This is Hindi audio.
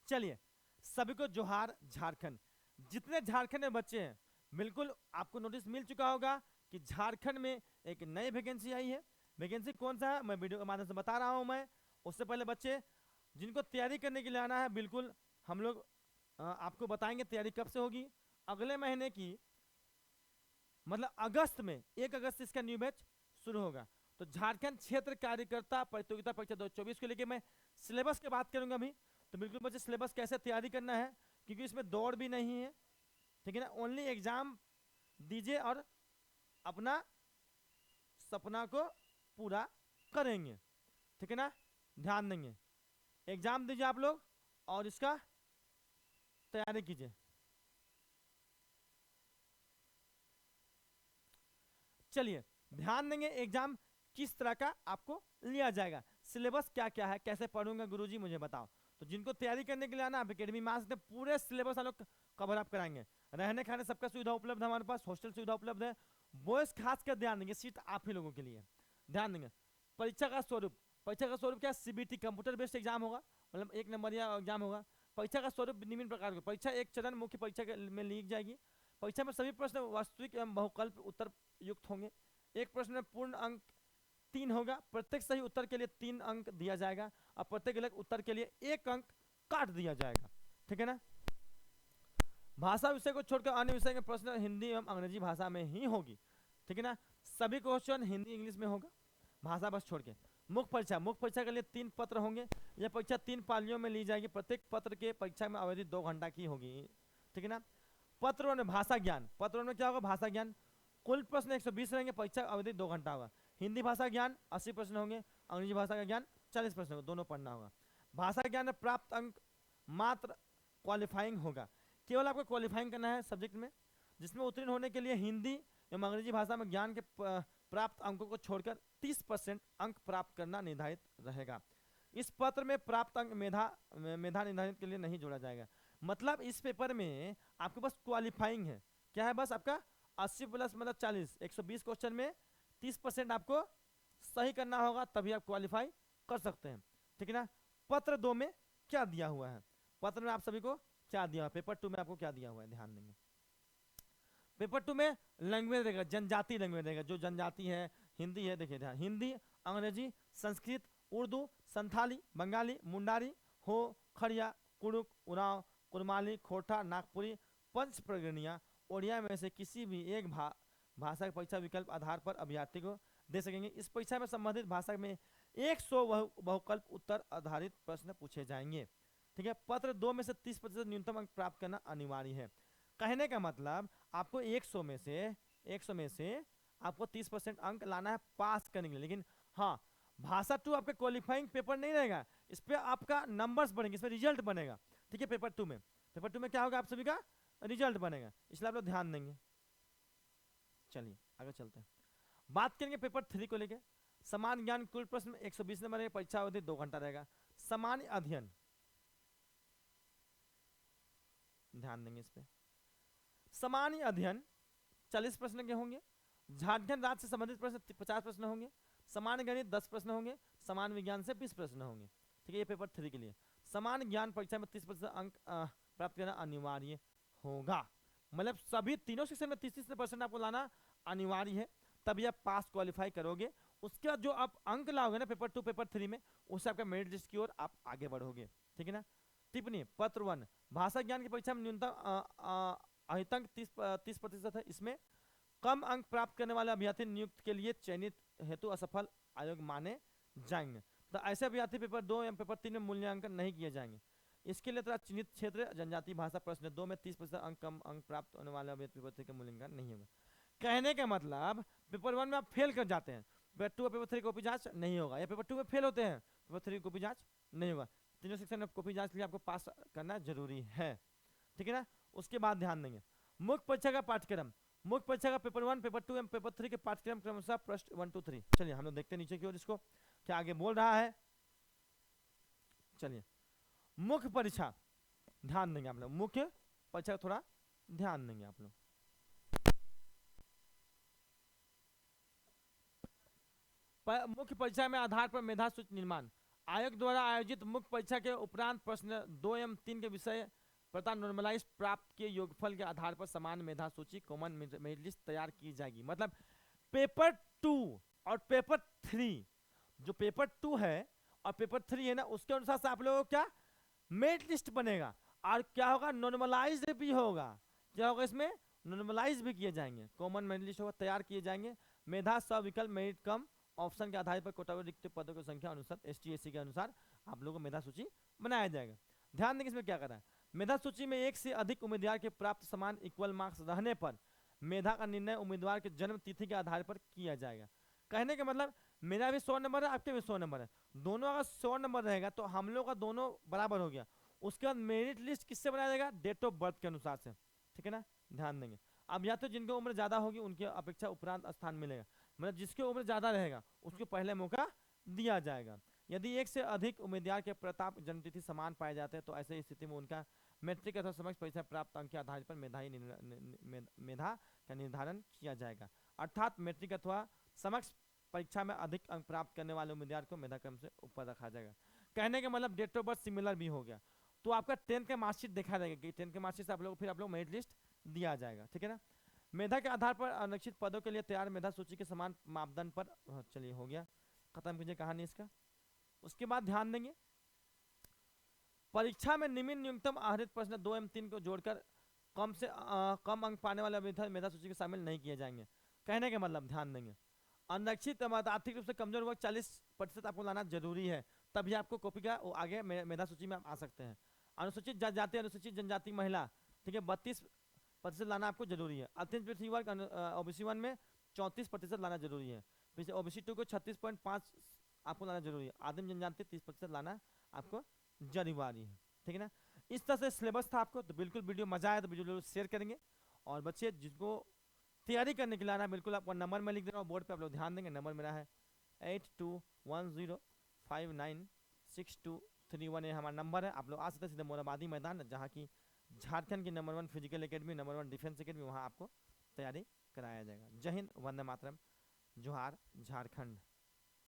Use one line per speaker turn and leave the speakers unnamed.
चलिए, सभी को जोहार झारखंड। जितने झारखंड में बच्चे हैं, बिल्कुल आपको नोटिस मिल चुका होगा कि झारखंड में एक नई वैकेंसी आई है। वैकेंसी कौन सा है मैं वीडियो के माध्यम से बता रहा हूं। मैं उससे पहले बच्चे जिनको तैयारी करने के लिए आना है, बिल्कुल हम लोग आपको बताएंगे तैयारी कब से होगी। अगले महीने की मतलब अगस्त में, 1 अगस्त से इसका न्यू बैच शुरू होगा। तो झारखंड क्षेत्र कार्यकर्ता प्रतियोगिता परीक्षा 2024 को लेकर मैं सिलेबस की बात करूंगा अभी। तो बिल्कुल बच्चे सिलेबस कैसे तैयारी करना है, क्योंकि इसमें दौड़ भी नहीं है, ठीक है ना। ओनली एग्जाम दीजिए और अपना सपना को पूरा करेंगे, ठीक है ना। ध्यान देंगे, एग्जाम दीजिए आप लोग और इसका तैयारी कीजिए। चलिए, ध्यान देंगे एग्जाम किस तरह का आपको लिया जाएगा, सिलेबस क्या क्या है, कैसे पढ़ूंगा गुरुजी मुझे बताओ। तो जिनको तैयारी करने के लिए आना, आप एकेडमी में आ सकते हैं, पूरे सिलेबस हम लोग कवर अप कराएंगे। रहने खाने सबका सुविधा उपलब्ध है, हमारे पास हॉस्टल सुविधा उपलब्ध है। बॉयज खास कर ध्यान देंगे, सीट आप ही लोगों के लिए ध्यान देंगे। परीक्षा का स्वरूप, परीक्षा का स्वरूप क्या, सीबीटी कंप्यूटर बेस्ड एग्जाम होगा, मतलब 1 नंबर या एग्जाम होगा। परीक्षा का स्वरूप निम्न प्रकार का, परीक्षा एक चरण मुख्य परीक्षा में ली जाएगी। परीक्षा में सभी प्रश्न वास्तविक एवं बहुकल्प उत्तर युक्त होंगे। एक प्रश्न में पूर्ण अंक 3 होगा, प्रत्येक सही उत्तर के लिए 3 अंक दिया जाएगा और प्रत्येक गलत उत्तर के लिए 1 अंक काट दिया जाएगा, ठीक है ना। भाषा विषय को छोड़कर अन्य विषय के प्रश्न हिंदी एवं अंग्रेजी भाषा में ही होगी, ठीक है ना। सभी क्वेश्चन हिंदी इंग्लिश में होगा, भाषा बस छोड़ के। मुख्य परीक्षा, मुख्य परीक्षा के लिए 3 पत्र होंगे। यह परीक्षा 3 पालियों में ली जाएगी, प्रत्येक पत्र के परीक्षा में अवधि 2 घंटा की होगी, ठीक है ना। पत्र में भाषा ज्ञान, पत्र में क्या होगा, भाषा ज्ञान। कुल प्रश्न 120 रहेंगे, परीक्षा अवधि 2 घंटा होगा। हिंदी भाषा ज्ञान 80 प्रश्न होंगे, अंग्रेजी भाषा का ज्ञान 40 प्रश्न होगा, दोनों पढ़ना होगा। भाषा ज्ञान में प्राप्त अंक मात्र क्वालिफाइंग होगा, केवल आपको क्वालिफाइंग करना है सब्जेक्ट में, जिसमें उत्तीर्ण होने के लिए हिंदी एवं अंग्रेजी भाषा में ज्ञान के प्राप्त अंकों को छोड़कर 30% अंक प्राप्त करना निर्धारित रहेगा। इस पत्र में प्राप्त अंक मेधा मेधा निर्धारित के लिए नहीं जोड़ा जाएगा। मतलब इस पेपर में आपके पास क्वालिफाइंग है, क्या है, बस आपका 80 प्लस मतलब 40, 120 क्वेश्चन में 30% आपको सही करना होगा, तभी आप क्वालिफाई कर सकते हैं, ठीक है ना। पत्र 2 में क्या दिया हुआ है, पत्र में आप सभी को क्या दिया हुआ है, पेपर 2 में आपको क्या दिया हुआ है, ध्यान देंगे। पेपर 2 में लैंग्वेज रहेगा, जनजाति लैंग्वेज रहेगा, जो जनजाति है, हिंदी है, देखिए ध्यान, हिंदी, अंग्रेजी, संस्कृत, उर्दू, संथाली, बंगाली, मुंडारी, हो, खड़िया, कुड़ुक, उराव, कुरमाली, खोटा, नागपुरी, पंच प्रगणिया, ओडिया में से किसी भी एक भाषा के परीक्षा विकल्प आधार पर अभ्यर्थी को दे सकेंगे। इस परीक्षा में संबंधित भाषा में 100 बहुकल्प उत्तर आधारित प्रश्न पूछे जाएंगे, ठीक है। पत्र 2 में से 30% न्यूनतम अंक प्राप्त करना अनिवार्य है। कहने का मतलब आपको 100 में से आपको 30% अंक लाना है पास करने के लिए। लेकिन हाँ, भाषा 2 आपका क्वालिफाइंग पेपर नहीं रहेगा, इस पर आपका नंबर्स बढ़ेंगे, इसमें रिजल्ट बनेगा, ठीक है। पेपर 2 में, पेपर 2 में क्या होगा, आप सभी का रिजल्ट बनेगा, इसलिए आप लोग ध्यान देंगे। चलिए आगे चलते हैं, बात करेंगे पेपर 3 को लेके। समान ज्ञान कुल प्रश्न 120 नंबर, परीक्षा अवधि 2 घंटा रहेगा। सामान्य अध्ययन, ध्यान देंगे इस पे। सामान्य अध्ययन 40 प्रश्न के होंगे। झारखंड राज्य से संबंधित प्रश्न 50 प्रश्न होंगे। सामान्य गणित 10 प्रश्न होंगे। सामान्य विज्ञान से 20 प्रश्न होंगे, ठीक है। ये पेपर 3 के लिए सामान्य ज्ञान परीक्षा में 30% अंक प्राप्त करना अनिवार्य होगा। मतलब सभी तीनों सेक्शन में 30-30% आपको लाना अनिवार्य है, तभी आप पास क्वालिफाई करोगे। उसके बाद जो आप अंक लाओगे ना पेपर 2 पेपर 3 में, उससे आपका मेरिट लिस्ट की ओर आप आगे बढ़ोगे, ठीक है ना। टिप्पणी, पत्र 1, भाषा ज्ञान की परीक्षा में न्यूनतम अहितंक 30% है। इसमें कम अंक प्राप्त करने वाले अभ्यर्थी नियुक्त के लिए चयनित हेतु असफल आयोग माने जाएंगे। तो ऐसे अभ्यर्थी पेपर 2 या पेपर 3 में मूल्यांकन नहीं किए जाएंगे। इसके लिए चिन्हित क्षेत्र जनजाति भाषा प्रश्न 2 में 30% अंक कम अंक प्राप्त होने वाले अभ्यर्थी पेपर 3 का मूल्यांकन नहीं होगा। कहने का मतलब पेपर 1 में आप फेल कर जाते हैं, पेपर 2 और पेपर 3 कॉपी जांच नहीं होगा, या पेपर 2 में फेल होते हैं, पेपर 3 कॉपी जांच नहीं होगा। तीनों सेक्शन में कॉपी जांच के लिए आपको पास करना जरूरी है, ठीक है ना। उसके बाद ध्यान देंगे मुख्य परीक्षा का पाठ्यक्रम। मुख्य परीक्षा का पेपर 1 पेपर 2 एवं पेपर 3 के पाठ्यक्रम क्रमशः प्रश्न 1 2 3। चलिए हम लोग देखते हैं नीचे की ओर इसको क्या आगे बोल रहा है। चलिए, मुख्य परीक्षा ध्यान देंगे आप लोग, मुख्य परीक्षा थोड़ा ध्यान देंगे आप लोग। मुख्य परीक्षा में आधार पर मेधा सूची निर्माण, आयोग द्वारा आयोजित मुख्य परीक्षा के उपरांत प्रश्न 2 एवं 3 के विषय प्रथा नॉर्मलाइज प्राप्त के योगफल के आधार पर समान मेधा सूची कॉमन मेरिट लिस्ट तैयार की जाएगी। मतलब पेपर 2 और पेपर 3, जो पेपर 2 है और पेपर 3 है ना, उसके अनुसार से आप लोगों को क्या मेरिट लिस्ट बनेगा और क्या होगा नॉर्मलाइज भी होगा। क्या होगा इसमें नॉर्मलाइज भी किए जाएंगे, कॉमन मेरिट लिस्ट होगा तैयार किए जाएंगे। मेधा सविकल्प मेरिट कम ऑप्शन के आधार पर कोटा में रिक्त पदों की संख्या अनुसार ST SC के अनुसार आप लोगों को मेधा सूची बनाया जाएगा। ध्यान देंगे इसमें क्या कर रहा है, मेधा सूची में एक से अधिक उम्मीदवार के प्राप्त समान इक्वल मार्क्स रहने पर मेधा का निर्णय उम्मीदवार के जन्म तिथि के आधार पर किया जाएगा। कहने का मतलब मेरा भी 100 नंबर है, आपके भी 100 नंबर है, दोनों अगर 100 नंबर रहेगा तो हम लोग का दोनों बराबर हो गया। उसके बाद मेरिट लिस्ट किससे बनाया जाएगा, डेट ऑफ बर्थ के अनुसार से, ठीक है ना। ध्यान देंगे अब या तो जिनकी उम्र ज्यादा होगी उनके अपेक्षा उपरांत स्थान मिलेगा, मतलब जिसकी उम्र ज्यादा रहेगा उसको पहले मौका दिया जाएगा। यदि एक से अधिक उम्मीदवार के प्रताप जन्मतिथि समान पाए जाते हैं तो ऐसे स्थिति में उनका मैट्रिक अथवा समक्ष परीक्षा प्राप्त अंक के आधार पर मेधा का निर्धारण किया जाएगा। अर्थात मैट्रिक अथवा समक्ष परीक्षा में अधिक अंक प्राप्त करने वाले उम्मीदवार को मेधा क्रम से ऊपर रखा जाएगा। कहने का मतलब डेट ऑफ बर्थ सिमिलर भी हो गया तो आपका 10th का मार्कशीट देखा जाएगा कि 10th के मार्कशीट से आप लोग फिर आप लोग मेरिट लिस्ट दिया जाएगा, ठीक है ना। मेधा के आधार पर अनिश्चित पदों के लिए तैयार मेधा सूची के समान मापदंड पर, चलिए हो गया, खत्म कीजिए कहानी इसका। उसके बाद ध्यान देंगे परीक्षा में निम्न न्यूनतम आहरित प्रश्न 2 एवं 3 को जोड़कर कम अंक पाने वाले मेधा सूची के शामिल नहीं किए जाएंगे। कहने का मतलब ध्यान देंगे अनरक्षित आर्थिक रूप से कमजोर वर्ग 40% आपको लाना जरूरी है, तभी आपको कॉपी का आगे मेधा सूची में आप आ सकते हैं। अनुसूचित जाति अनुसूचित जनजाति महिला, ठीक है, 32% लाना आपको जरूरी है। अत्यंत पिछड़ी वर्ग OBC 1 में 34% लाना जरूरी है। फिर OBC 2 को 36.5 आपको लाना जरूरी है। आदिम जनजाति 30% लाना आपको जरूरी है, ठीक है ना। इस तरह से सिलेबस था आपको, तो बिल्कुल वीडियो मजा आया तो वीडियो शेयर करेंगे। और बच्चे जिसको तैयारी करने के लिए आना बिल्कुल आपको नंबर में लिख दे रहा हूँ बोर्ड पे, आप लोग ध्यान देंगे। नंबर मेरा है 8210596231, ये हमारा नंबर है। आप लोग आ सकते हैं सीधे मोराबादी मैदान, जहाँ की झारखंड की number 1 physical academy, number 1 defence academy, वहाँ आपको तैयारी कराया जाएगा। जय हिंद, वंदे मातरम, जोहार झारखंड।